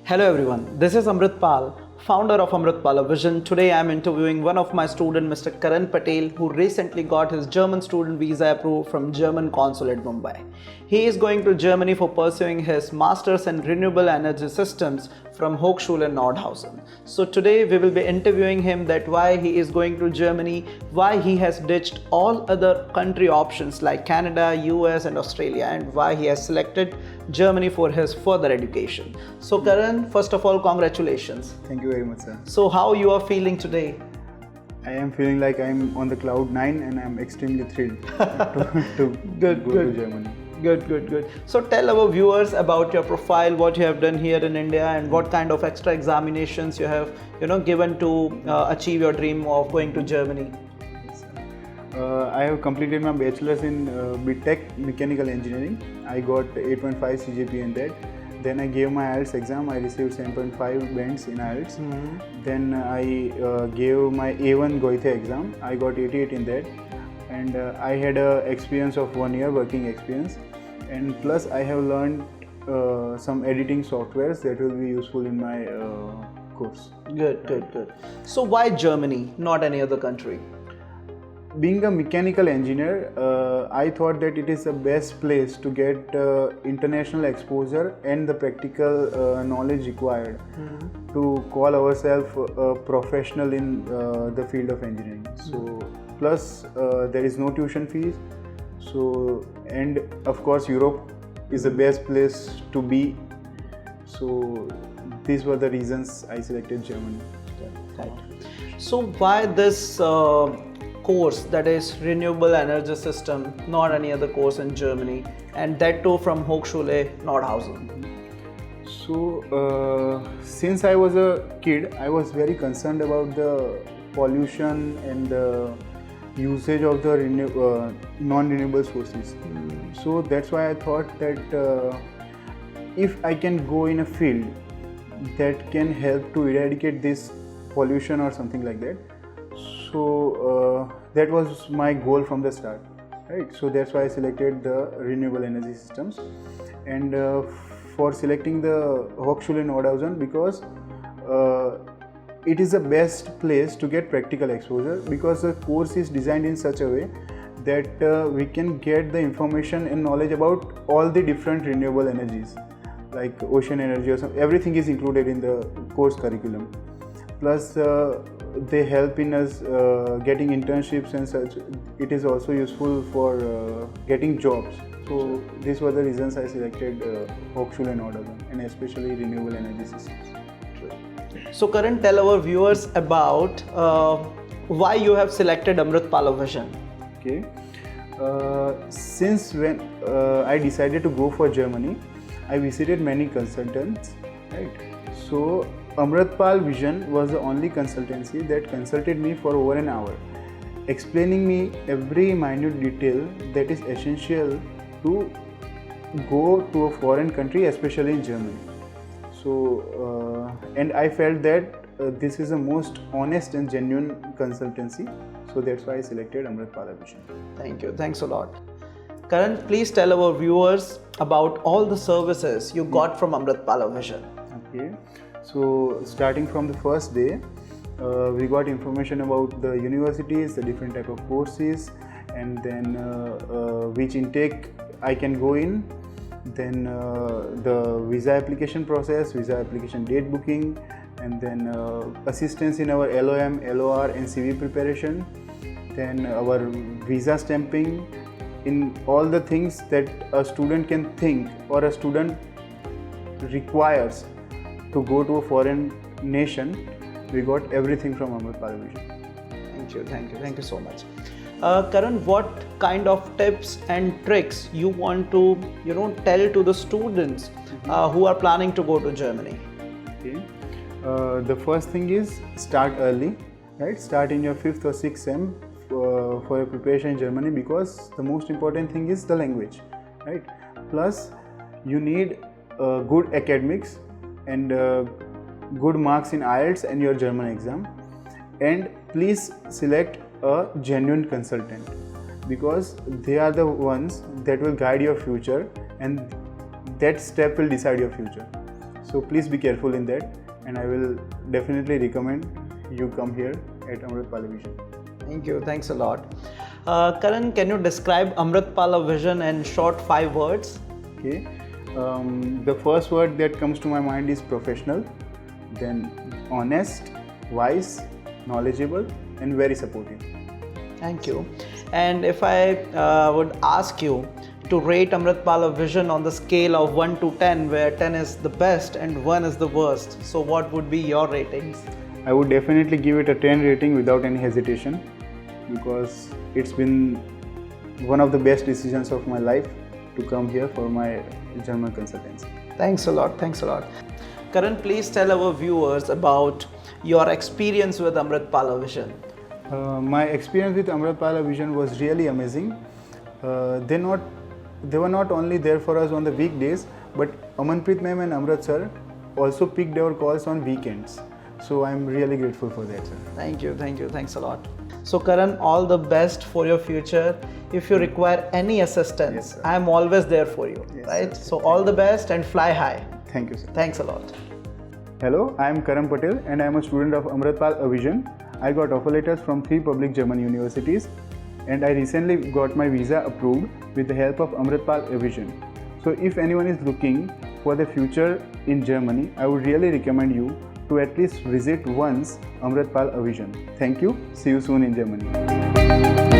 Hello everyone, this is Amrit Pal, founder of Amrit Pal Vision. Today I am interviewing one of my students, Mr. Karan Patel, who recently got his German student visa approved from German consulate Mumbai. He is going to Germany for pursuing his Masters in Renewable Energy Systems from Hochschule Nordhausen. So today we will be interviewing him that why he is going to Germany, why he has ditched all other country options like Canada, US and Australia, and why he has selected Germany for his further education. So Karan, first of all, congratulations. Thank you very much, sir. So how you are feeling today? I am feeling like I'm on the cloud 9 and I'm extremely thrilled to go to Germany. Good. So tell our viewers about your profile, what you have done here in India, and what kind of extra examinations you have, given to achieve your dream of going to Germany. Yes, sir. I have completed my bachelor's in BTech Mechanical Engineering. I got 8.5 CGPA in that. Then I gave my IELTS exam. I received 7.5 bands in IELTS. Then I gave my A1 Goethe exam. I got 88 in that. And I had a experience of 1 year working experience. And plus I have learned some editing softwares that will be useful in my course. Good. So why Germany, not any other country? Being a mechanical engineer, I thought that it is the best place to get international exposure and the practical knowledge required to call ourselves a professional in the field of engineering. So, plus there is no tuition fees. So, and of course Europe is the best place to be. So, these were the reasons I selected Germany. Right. So why this course, that is Renewable Energy System, not any other course in Germany, and that too from Hochschule Nordhausen? So since I was a kid, I was very concerned about the pollution and the usage of the non-renewable sources. So that's why I thought that if I can go in a field that can help to eradicate this pollution or something like that, so that was my goal from the start, right? So that's why I selected the renewable energy systems, and for selecting the Hochschule Nordhausen because it is the best place to get practical exposure, because the course is designed in such a way that we can get the information and knowledge about all the different renewable energies like ocean energy or something. Everything is included in the course curriculum. Plus they help in us getting internships and such. It is also useful for getting jobs. So these were the reasons I selected Hochschule Nordhausen and especially renewable energy systems. So Karan, tell our viewers about why you have selected Amrit Pal Vision. Okay. Since when I decided to go for Germany, I visited many consultants, right? So Amrit Pal Vision was the only consultancy that consulted me for over an hour, explaining me every minute detail that is essential to go to a foreign country, especially in Germany. So, and I felt that this is the most honest and genuine consultancy. So that's why I selected Amrit Pal Vision. Thank you. Thanks a lot. Karan, please tell our viewers about all the services you got from Amrit Pal Vision. Okay. So starting from the first day, we got information about the universities, the different type of courses, and then which intake I can go in. Then the visa application process, visa application date booking, and then assistance in our LOM, LOR and CV preparation. Then our visa stamping, in all the things that a student can think or a student requires to go to a foreign nation. We got everything from Amrit Pal Vision. Thank you so much. Karan, what kind of tips and tricks you want to tell to the students who are planning to go to Germany? Okay. The first thing is start early, right? Start in your 5th or 6th sem for your preparation in Germany, because the most important thing is the language, right? Plus you need good academics and good marks in IELTS and your German exam, and please select a genuine consultant, because they are the ones that will guide your future and that step will decide your future. So please be careful in that, and I will definitely recommend you come here at Amritpala Vision. Thank you. Thanks a lot. Karan, can you describe Amritpala Vision in short 5 words? Okay. The first word that comes to my mind is professional, then honest, wise, knowledgeable, and very supportive. Thank you. And if I would ask you to rate Amritpala Vision on the scale of 1 to 10, where 10 is the best and 1 is the worst, so what would be your ratings? I would definitely give it a 10 rating without any hesitation, because it's been one of the best decisions of my life to come here for my German consultancy. Thanks a lot. Thanks a lot. Karan, please tell our viewers about your experience with Amritpala Vision. My experience with Amritpala Vision was really amazing. They were not only there for us on the weekdays, but Amanpreet ma'am and Amrit sir also picked our calls on weekends. So I'm really grateful for that, sir. Thank you. Thank you. Thanks a lot. So Karan, all the best for your future. If you require any assistance, Yes, sir. I'm always there for you. Yes, Right? sir. So all the best and fly high. Thank you, sir. Thanks a lot. Hello, I am Karan Patel and I am a student of Amritpala Vision. I got offer letters from 3 public German universities, and I recently got my visa approved with the help of Amritpala Vision. So if anyone is looking for the future in Germany, I would really recommend you to at least visit once Amritpala Vision. Thank you. See you soon in Germany.